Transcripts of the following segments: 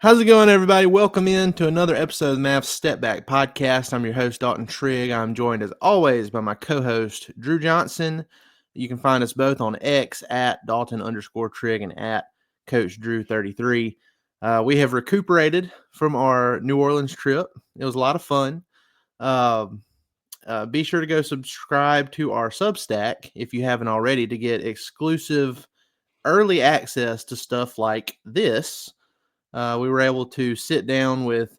How's it going, everybody? Welcome in to another episode of the Mavs Step Back podcast. I'm your host, Dalton Trigg. I'm joined, as always, by my co-host, Drew Johnson. You can find us both on X at Dalton_Trigg and at Coach Drew33. We have recuperated from our New Orleans trip. It was a lot of fun. Be sure to go subscribe to our Substack if you haven't already to get exclusive early access to stuff like this. We were able to sit down with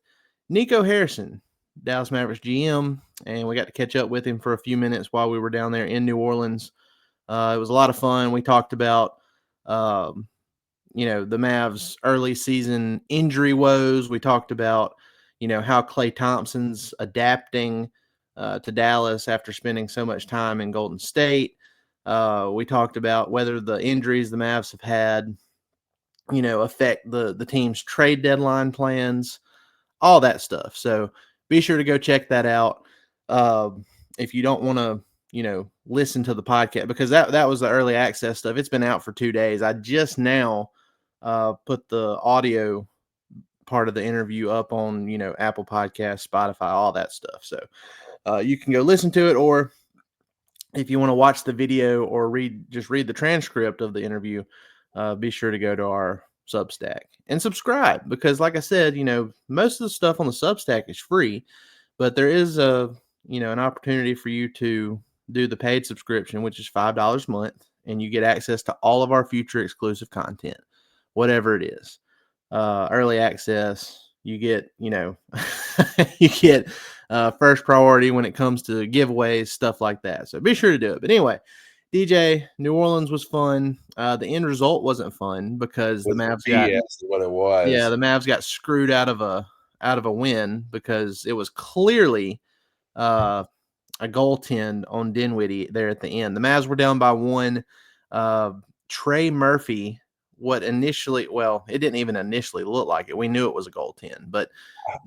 Nico Harrison, Dallas Mavericks GM, and we got to catch up with him for a few minutes while we were down there in New Orleans. It was a lot of fun. We talked about, the Mavs early season injury woes. We talked about, how Klay Thompson's adapting to Dallas after spending so much time in Golden State. We talked about whether the injuries the Mavs have had affect the team's trade deadline plans, all that stuff. So be sure to go check that out. If you don't want to, listen to the podcast, because that was the early access stuff. It's been out for 2 days. I just now put the audio part of the interview up on, Apple Podcasts, Spotify, all that stuff. So you can go listen to it, or if you want to watch the video or read the transcript of the interview, be sure to go to our Substack and subscribe, because like I said, most of the stuff on the Substack is free, but there is an opportunity for you to do the paid subscription, which is $5 a month, and you get access to all of our future exclusive content, whatever it is. Early access, you get, you get first priority when it comes to giveaways, stuff like that. So be sure to do it. But anyway, DJ, New Orleans was fun. The end result wasn't fun because the Mavs the Mavs got screwed out of a win, because it was clearly a goaltend on Dinwiddie there at the end. The Mavs were down by one. Trey Murphy, it didn't even initially look like it. We knew it was a goaltend, but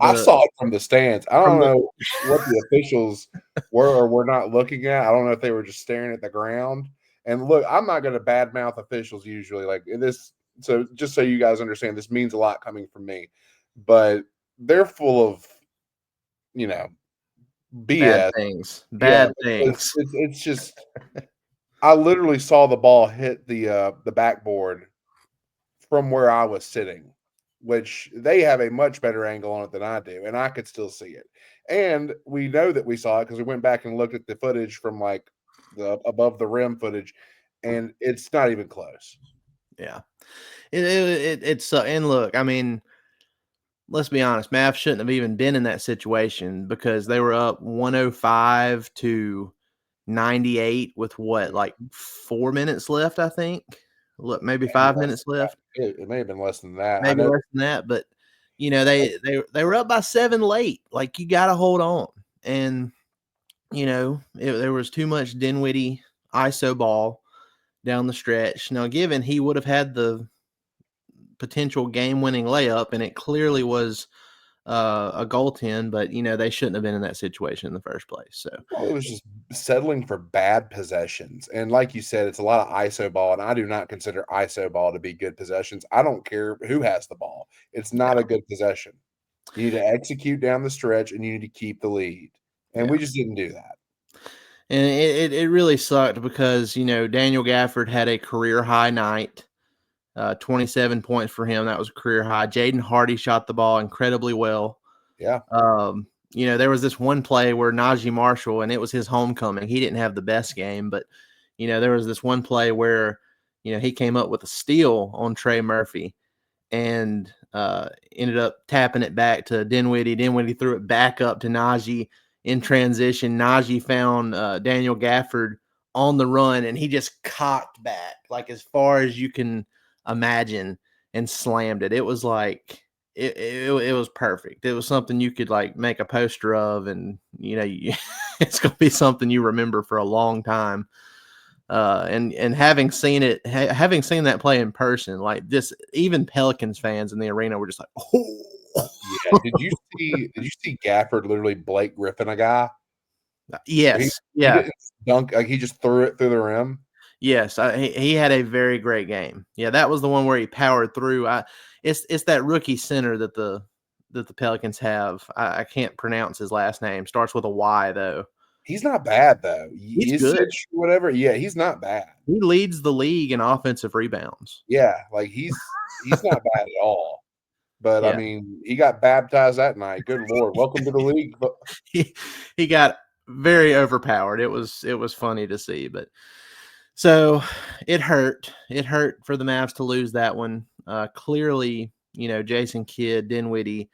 I saw it from the stands. I don't know what the officials were or were not looking at. I don't know if they were just staring at the ground. And look, I'm not going to badmouth officials usually like this. So just so you guys understand, this means a lot coming from me. But they're full of, BS. Bad things. It's just I literally saw the ball hit the backboard from where I was sitting, which they have a much better angle on it than I do, and I could still see it. And we know that we saw it because we went back and looked at the footage from like the above the rim footage, and it's not even close. Yeah, it's and look, I mean, let's be honest, Mavs shouldn't have even been in that situation, because they were up 105-98 with like 4 minutes left, I think. Look, maybe 5 minutes left. It may have been less than that. Maybe less than that, but they were up by 7 late. Like, you got to hold on, and there was too much Dinwiddie ISO ball down the stretch. Now, given he would have had the potential game-winning layup, and it clearly was a goaltend, but they shouldn't have been in that situation in the first place. So it was just settling for bad possessions, and like you said, it's a lot of ISO ball, and I do not consider ISO ball to be good possessions. I don't care who has the ball; it's not a good possession. You need to execute down the stretch, and you need to keep the lead, and we just didn't do that. And it really sucked, because Daniel Gafford had a career high night. 27 points for him. That was a career high. Jaden Hardy shot the ball incredibly well. Yeah. There was this one play where Najee Marshall, and it was his homecoming. He didn't have the best game, but, there was this one play where, he came up with a steal on Trey Murphy and ended up tapping it back to Dinwiddie. Dinwiddie threw it back up to Najee in transition. Najee found Daniel Gafford on the run, and he just cocked back like as far as you can imagine and slammed it. It was like it was perfect. It was something you could like make a poster of, and it's gonna be something you remember for a long time. And having seen that play in person, like this, even Pelicans fans in the arena were just like, oh. Yeah. Did you see Gafford literally Blake Griffin a guy? Yes. He didn't dunk, like he just threw it through the rim. Yes, he had a very great game. Yeah, that was the one where he powered through. It's that rookie center that the Pelicans have. I can't pronounce his last name. Starts with a Y though. He's not bad though. He's good. Isic, whatever. Yeah, he's not bad. He leads the league in offensive rebounds. Yeah, like he's not bad at all. But I Yeah, mean, he got baptized that night. Good Lord, welcome to the league. But he got very overpowered. It was funny to see, but so it hurt. It hurt for the Mavs to lose that one. Clearly, Jason Kidd, Dinwiddie,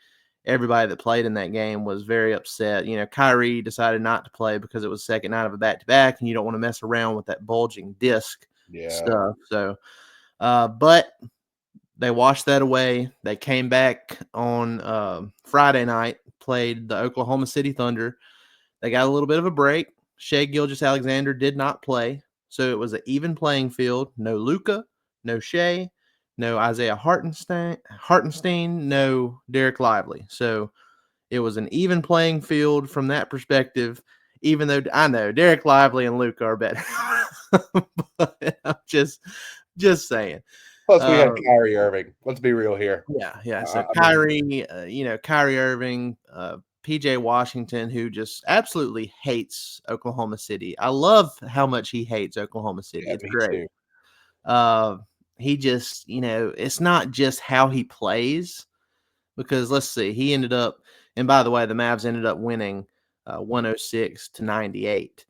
everybody that played in that game was very upset. Kyrie decided not to play because it was the second night of a back-to-back, and you don't want to mess around with that bulging disc yeah, stuff. So, but they washed that away. They came back on Friday night, played the Oklahoma City Thunder. They got a little bit of a break. Shai Gilgeous-Alexander did not play, so it was an even playing field. No Luka, no Shea, no Isaiah Hartenstein, no Derek Lively. So it was an even playing field from that perspective, even though I know Derek Lively and Luka are better. But I'm just saying. plus we had Uh, Kyrie Irving. Let's be real here. yeah. So I mean, Kyrie Irving, PJ Washington, who just absolutely hates Oklahoma City. I love how much he hates Oklahoma City. yeah, It's me great. too. Uh, he just, it's not just how he plays, because let's see, he ended up, and by the way, the Mavs ended up winning 106-98.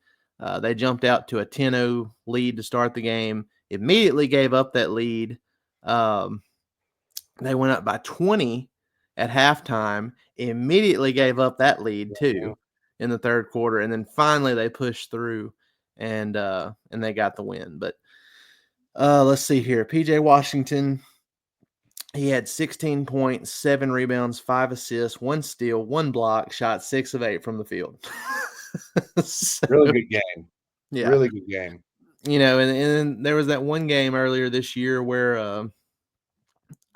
They jumped out to a 10-0 lead to start the game, immediately gave up that lead. They went up by 20 at halftime, immediately gave up that lead Mhm. too in the third quarter, and then finally they pushed through and they got the win. But let's see here. PJ Washington, he had 16 points, 7 rebounds, 5 assists, 1 steal, 1 block, shot 6 of 8 from the field. So, Really good game. yeah. Really good game. And there was that one game earlier this year where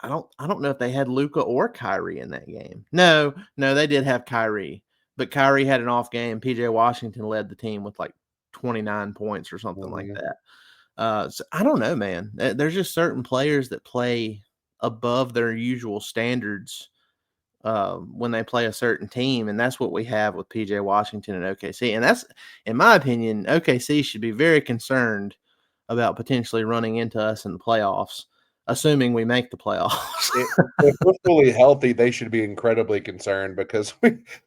I don't know if they had Luka or Kyrie in that game. No, they did have Kyrie, but Kyrie had an off game. PJ Washington led the team with like 29 points or something like Mhm. that. So I don't know, man. There's just certain players that play above their usual standards when they play a certain team, and that's what we have with PJ Washington and OKC. And that's, in my opinion, OKC should be very concerned about potentially running into us in the playoffs, assuming we make the playoffs. If we're fully healthy, they should be incredibly concerned because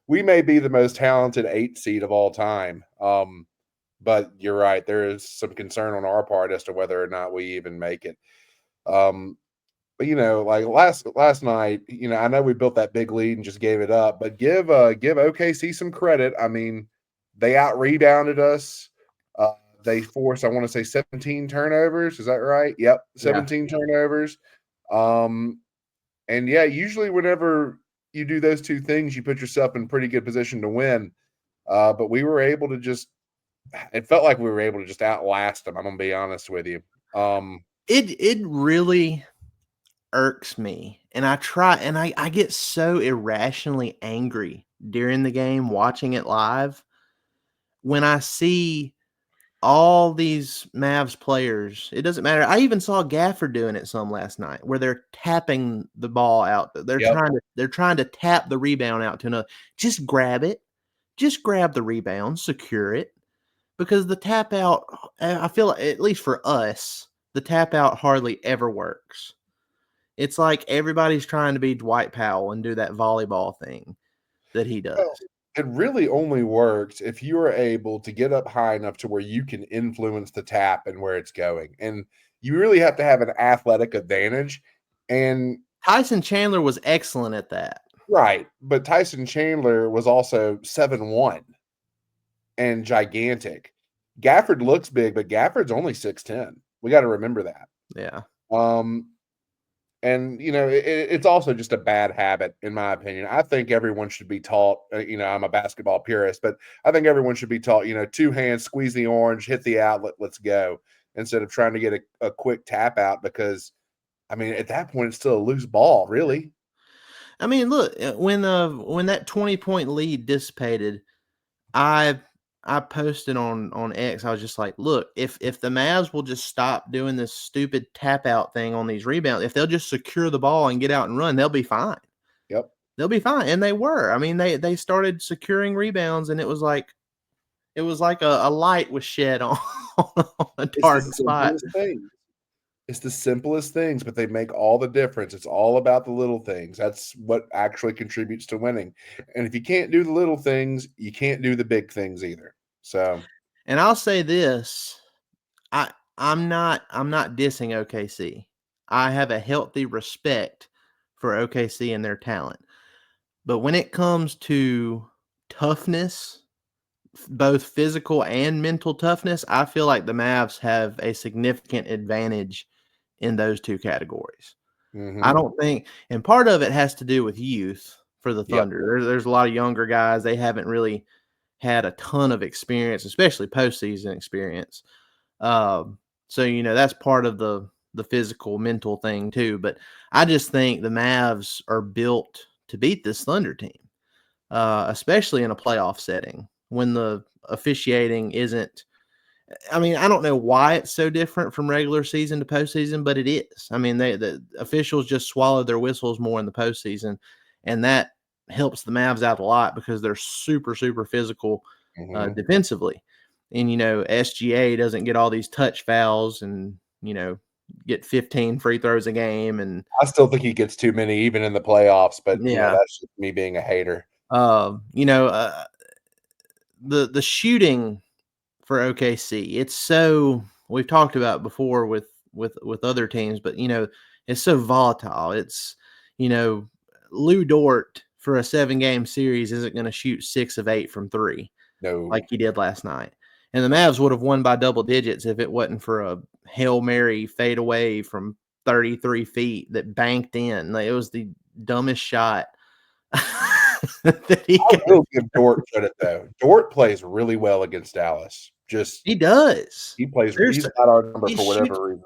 we may be the most talented 8 seed of all time. But you're right, there is some concern on our part as to whether or not we even make it. Um, but like last night, I know we built that big lead and just gave it up, but give OKC some credit. I mean, they out rebounded us. Uh, they forced, I want to say, 17 turnovers. Is that right? Yep, Yeah. 17 turnovers. Um, and yeah, usually whenever you do those two things, you put yourself in pretty good position to win. But we were able to just, it felt like we were able to just outlast them. I'm gonna be honest with you. It really irks me, and I get so irrationally angry during the game watching it live when I see all these Mavs players. It doesn't matter. I even saw Gafford doing it some last night where they're tapping the ball out. They're Yep. trying to tap the rebound out to another. Just grab it. Just grab the rebound, secure it. Because the tap out, I feel like, at least for us, the tap out hardly ever works. It's like everybody's trying to be Dwight Powell and do that volleyball thing that he Well, does. it really only works if you are able to get up high enough to where you can influence the tap and where it's going. And you really have to have an athletic advantage. And Tyson Chandler was excellent at that. right, but Tyson Chandler was also 7'1" and gigantic. Gafford looks big, but Gafford's only 6'10". We got to remember that. Yeah. Um, And it's also just a bad habit, in my opinion. I think everyone should be taught. I'm a basketball purist, but I think everyone should be taught. Two hands, squeeze the orange, hit the outlet, let's go, instead of trying to get a quick tap out. Because I mean, at that point, it's still a loose ball, really. I mean, look, when that 20-point lead dissipated, I I posted on X, I was just like, look, if the Mavs will just stop doing this stupid tap out thing on these rebounds, if they'll just secure the ball and get out and run, they'll be fine. Yep. They'll be fine. And they were. I mean, they started securing rebounds, and it was like a light was shed on, on a It's the dark spot. simplest things. It's the simplest things, but they make all the difference. It's all about the little things. That's what actually contributes to winning. And if you can't do the little things, you can't do the big things either. So, And I'll say this, I'm not dissing OKC. I have a healthy respect for OKC and their talent. But when it comes to toughness, both physical and mental toughness, I feel like the Mavs have a significant advantage in those two categories. I mhm. don't think, and part of it has to do with youth for the Yep. Thunder. There's a lot of younger guys. They haven't really had a ton of experience, especially postseason experience. So that's part of the physical, mental thing too. But I just think the Mavs are built to beat this Thunder team, especially in a playoff setting when the officiating isn't. I mean, I don't know why it's so different from regular season to postseason, but it is. I mean, the officials just swallow their whistles more in the postseason, and that helps the Mavs out a lot because they're super, super physical Mhm. defensively. And SGA doesn't get all these touch fouls and get 15 free throws a game, and I still think he gets too many even in the playoffs, but yeah, that's just me being a hater. uh, you know, uh, the shooting for OKC. It's so we've talked about before with other teams, but it's so volatile. It's you know Lou Dort for a 7-game series isn't going to shoot 6 of 8 from 3 like No. he did last night. And the Mavs would have won by double digits if it wasn't for a Hail Mary fadeaway from 33 feet that banked in. Like, it was the dumbest shot that he I could have. will give Dort credit though. Dort plays really well against Dallas. Just He does. he's got our number He for shoots. whatever reason.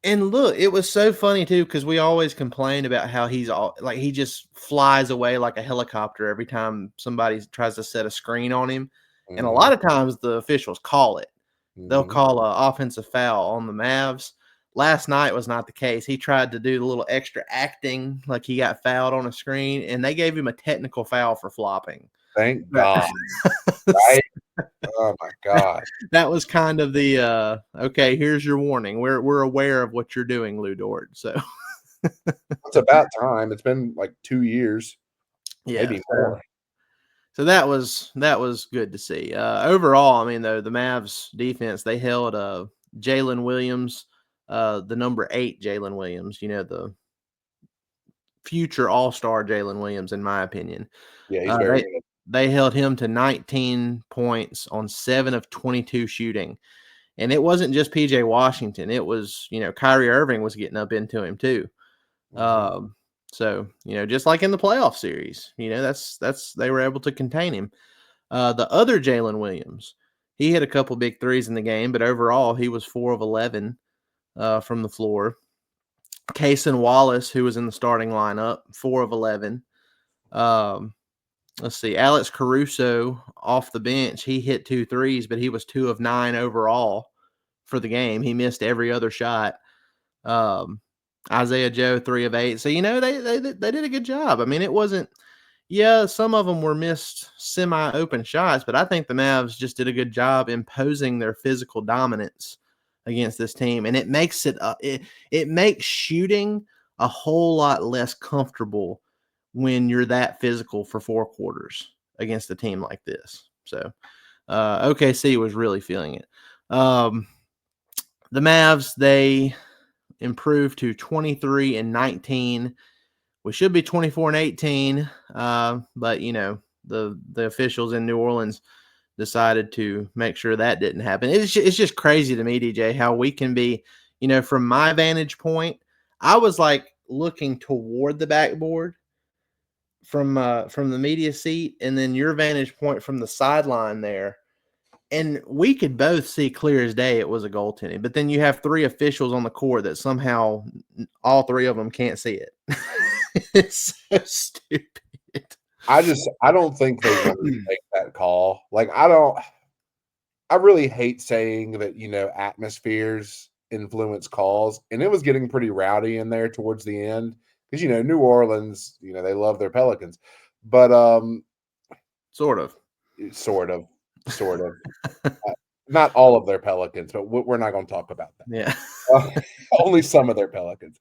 And look, it was so funny too because we always complain about how he's all like he just flies away like a helicopter every time somebody tries to set a screen on him. And a lot Mhm. of times the officials call it. They'll Mhm. call a offensive foul on the Mavs. Last night was not the case. He tried to do the little extra acting like he got fouled on a screen, and they gave him a technical foul for flopping. Thank But God. Right? Oh my god. that was kind of the okay, here's your warning. We're aware of what you're doing, Lou Dort. So It's about time. It's been like 2 years, yeah, maybe more. so that was good to see. Overall, I mean, though, the Mavs defense, they held Jalen Williams, the number 8 Jalen Williams, the future All-Star Jalen Williams, in my opinion. Yeah, he's Uh, very they good. they held him to 19 points on 7 of 22 shooting. And it wasn't just PJ Washington. It was, Kyrie Irving was getting up into him too. Mhm. Um, so, just like in the playoff series, that's they were able to contain him. The other Jalen Williams, he hit a couple big threes in the game, but overall he was 4 of 11 from the floor. Kaysen Wallace, who was in the starting lineup, 4 of 11. Um, let's see, Alex Caruso off the bench, he hit 2 threes, but he was 2 of 9 overall for the game. He missed every other shot. Um, Isaiah Joe, 3 of 8. So, they did a good job. I mean, it wasn't. Yeah, some of them were missed semi-open shots, but I think the Mavs just did a good job imposing their physical dominance against this team, and it makes it makes shooting a whole lot less comfortable when you're that physical for 4 quarters against a team like this. So, OKC was really feeling it. The Mavs, they improved to 23-19. We should be 24-18, but the officials in New Orleans decided to make sure that didn't happen. It's just crazy to me, DJ, how we can be, from my vantage point, I was like looking toward the backboard from the media seat, and then your vantage point from the sideline there. And we could both see clear as day it was a goaltending. But then you have 3 officials on the court that somehow all 3 of them can't see it. It's so stupid. I don't think they wanted to make that call. Like, I don't I really hate saying that, atmospheres influence calls, and it was getting pretty rowdy in there towards the end because, New Orleans, they love their Pelicans, but Sort of. sort of, not all of their Pelicans, but we're not going to talk about that. Yeah. Only some of their Pelicans.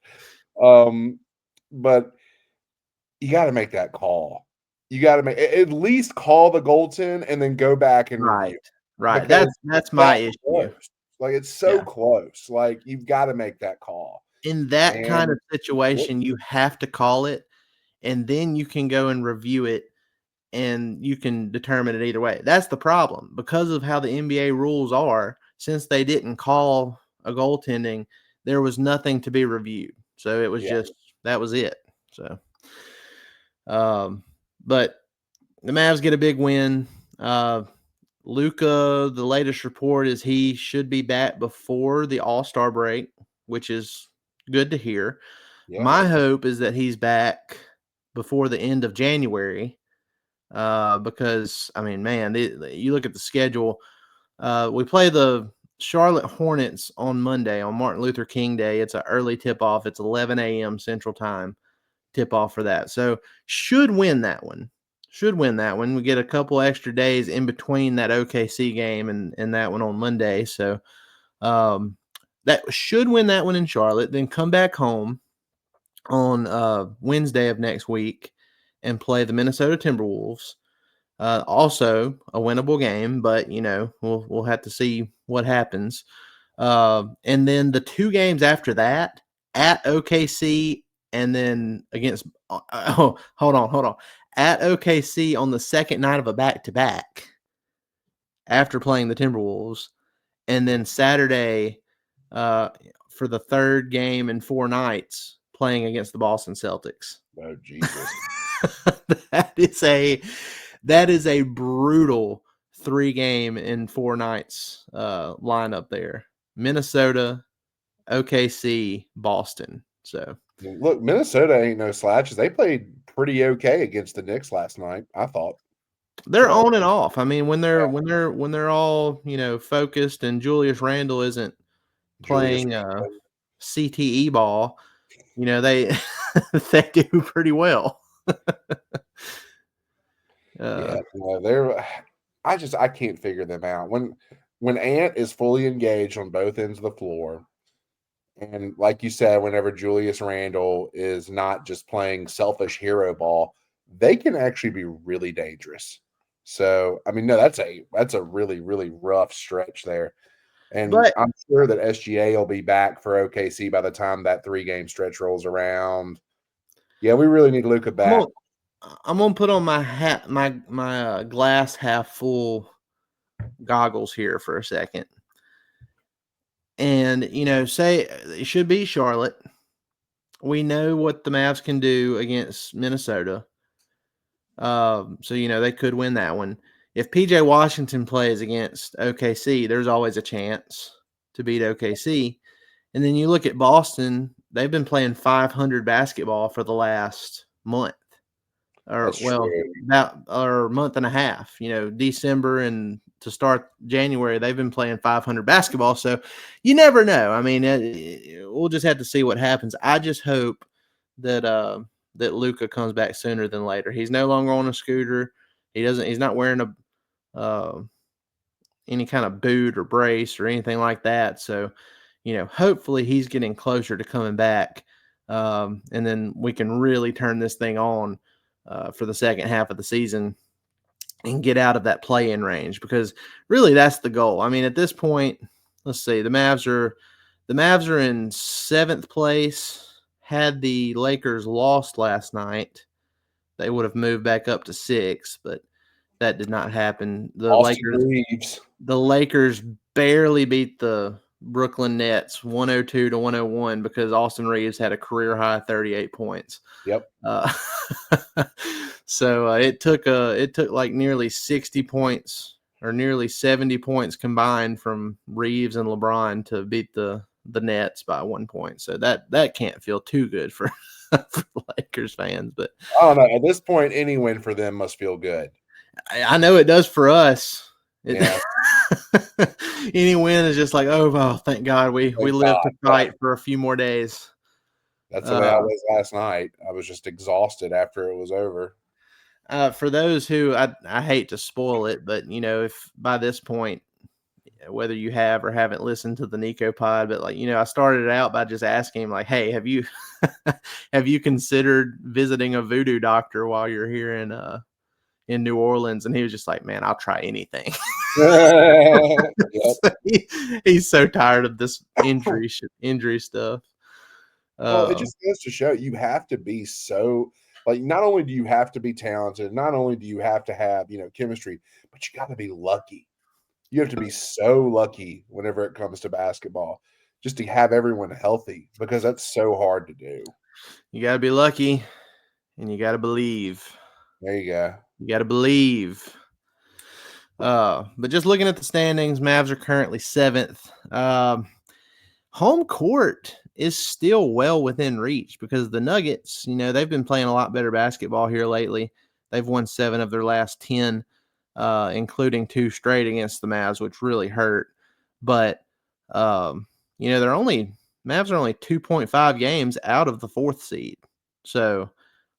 But you got to make that call. You got to at least call the goaltend and then go back and review. Right. Because That's it's my that issue. close. Like, it's so Yeah. close. Like, you've got to make that call. In that kind of And situation, you have to call it, and then you can go and review it, and you can determine it either way. That's the problem. Because of how the NBA rules are, since they didn't call a goaltending, there was nothing to be reviewed. So it was yeah, just that was it. So but the Mavs get a big win. Luka, the latest report is he should be back before the All-Star break, which is good to hear. yeah, My hope is that he's back before the end of January, because, I mean, man, you look at the schedule. We play the Charlotte Hornets on Monday, on Martin Luther King Day. It's an early tip-off. It's 11 a.m. Central Time tip-off for that. So should win that one. We get a couple extra days in between that OKC game and that one on Monday. So that should win that one in Charlotte, then come back home on Wednesday of next week and play the Minnesota Timberwolves. Also a winnable game, but we'll have to see what happens. And then the 2 games after that at OKC and then against hold on. At OKC on the second night of a back-to-back after playing the Timberwolves, and then Saturday for the third game in 4 nights playing against the Boston Celtics. Oh, Jesus. that is a brutal 3-game in 4 nights lineup there. Minnesota, OKC, Boston. So Look, Minnesota ain't no slouches. They played pretty okay against the Knicks last night, I thought. they're So, on and off. I mean, when yeah, they're all focused and Julius Randle isn't Julius playing Randle. CTE ball, they they do pretty well. Yeah, they're I can't figure them out. When Ant is fully engaged on both ends of the floor, and like you said, whenever Julius Randle is not just playing selfish hero ball, they can actually be really dangerous. So, I mean, no, that's a really, really rough stretch there. And But I'm sure that SGA will be back for OKC by the time that 3-game stretch rolls around. Yeah, we really need Luka I'm back. gonna I'm gonna put on my hat my glass half full goggles here for a second. And say it should be Charlotte. We know what the Mavs can do against Minnesota. So they could win that one. If PJ Washington plays against OKC, there's always a chance to beat OKC. And then you look at Boston, they've been playing 500 basketball for the last month. Or That's true. about or month and a half. December and to start January, they've been playing 500 basketball. So you never know. I mean, we'll just have to see what happens. I just hope that that Luka comes back sooner than later. He's no longer on a scooter. He's not wearing any kind of boot or brace or anything like that. So, hopefully he's getting closer to coming back. And then we can really turn this thing on for the second half of the season and get out of that play-in range, because really that's the goal. I mean, at this point, let's see, the Mavs are in 7th place. Had the Lakers lost last night, they would have moved back up to 6th, but that did not happen. Austin Reeves. The Lakers barely beat the Brooklyn Nets 102-101 because Austin Reeves had a career high 38 points. Yep. So it took like nearly 60 points or nearly 70 points combined from Reeves and LeBron to beat the Nets by 1 point. So that can't feel too good for Lakers fans. But I don't know. At this point, any win for them must feel good. I know it does for us. Yeah. Any win is just like, oh, well, thank God we Thank live God, to yeah. fight for a few more days. That's the way I was last night. I was just exhausted after it was over. For those who I hate to spoil it, but if by this point, whether you have or haven't listened to the Nico pod, but I started out by just asking him like, hey, have you have you considered visiting a voodoo doctor while you're here in New Orleans? And he was just like, man, I'll try anything. Yep. So he's so tired of this injury stuff. Well, it just goes to show you have to be so like not only do you have to be talented, not only do you have to have, chemistry, but you got to be lucky. You have to be so lucky whenever it comes to basketball just to have everyone healthy because that's so hard to do. You got to be lucky and you got to believe. There you go. You got to believe. But just looking at the standings, Mavs are currently 7th. Home court is still well within reach because the Nuggets, they've been playing a lot better basketball here lavely. They've won 7 of their last 10, including 2 straight against the Mavs, which really hurt. But, Mavs are only 2.5 games out of the 4th seed. So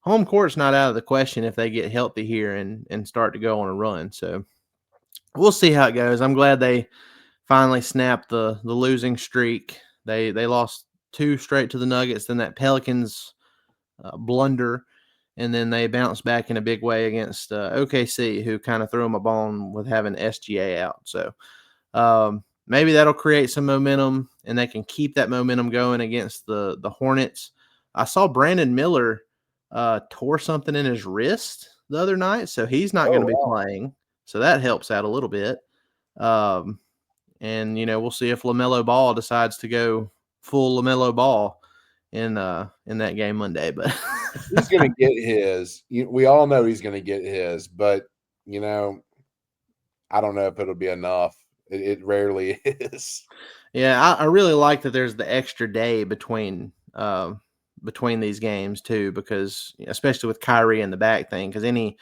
home court's not out of the question if they get healthy here and start to go on a run. So we'll see how it goes. I'm glad they finally snapped the losing streak. They lost 2 straight to the Nuggets, then that Pelicans blunder, and then they bounced back in a big way against OKC, who kind of threw them a bone with having SGA out. So maybe that'll create some momentum, and they can keep that momentum going against the Hornets. I saw Brandon Miller tore something in his wrist the other night, so he's not going to be playing. So that helps out a little bit. And we'll see if LaMelo Ball decides to go full LaMelo Ball in that game Monday. But he's going to get his. We all know he's going to get his, but I don't know if it'll be enough. It rarely is. Yeah, I really like that there's the extra day between these games too, because especially with Kyrie and the back thing, because any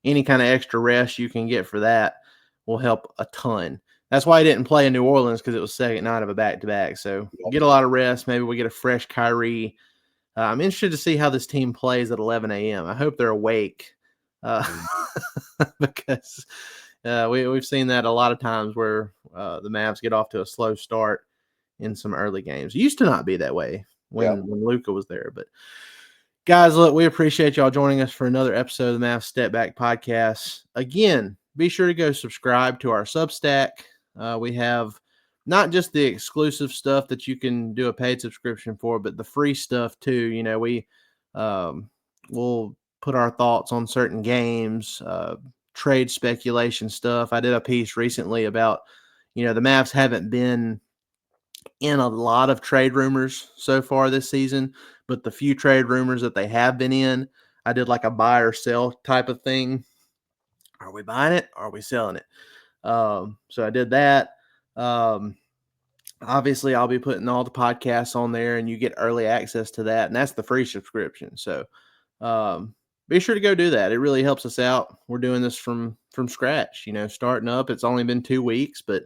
kind of extra rest you can get for that will help a ton. That's why he didn't play in New Orleans, because it was second night of a back-to-back. So get a lot of rest. Maybe we get a fresh Kyrie. I'm interested to see how this team plays at 11 a.m. I hope they're awake because we've seen that a lot of times where the Mavs get off to a slow start in some early games. It used to not be that way when Luka was there. But guys, look, we appreciate y'all joining us for another episode of the Mavs Step Back podcast. Again, be sure to go subscribe to our Substack. We have not just the exclusive stuff that you can do a paid subscription for, but the free stuff too. We will put our thoughts on certain games, trade speculation stuff. I did a piece recently about, the Mavs haven't been in a lot of trade rumors so far this season, but the few trade rumors that they have been in, I did like a buy or sell type of thing. Are we buying it? Or are we selling it? So I did that. Obviously, I'll be putting all the podcasts on there, and you get early access to that, and that's the free subscription. So be sure to go do that. It really helps us out. We're doing this from scratch. Starting up. It's only been 2 weeks, but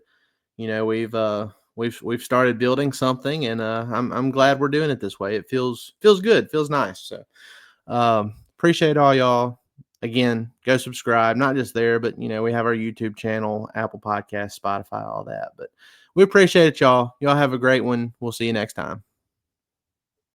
we've started building something, and I'm glad we're doing it this way. It feels good, feels nice. So appreciate all y'all. Again, go subscribe, not just there, but we have our YouTube channel, Apple Podcasts, Spotify, all that. But we appreciate it, y'all. Y'all have a great one. We'll see you next time.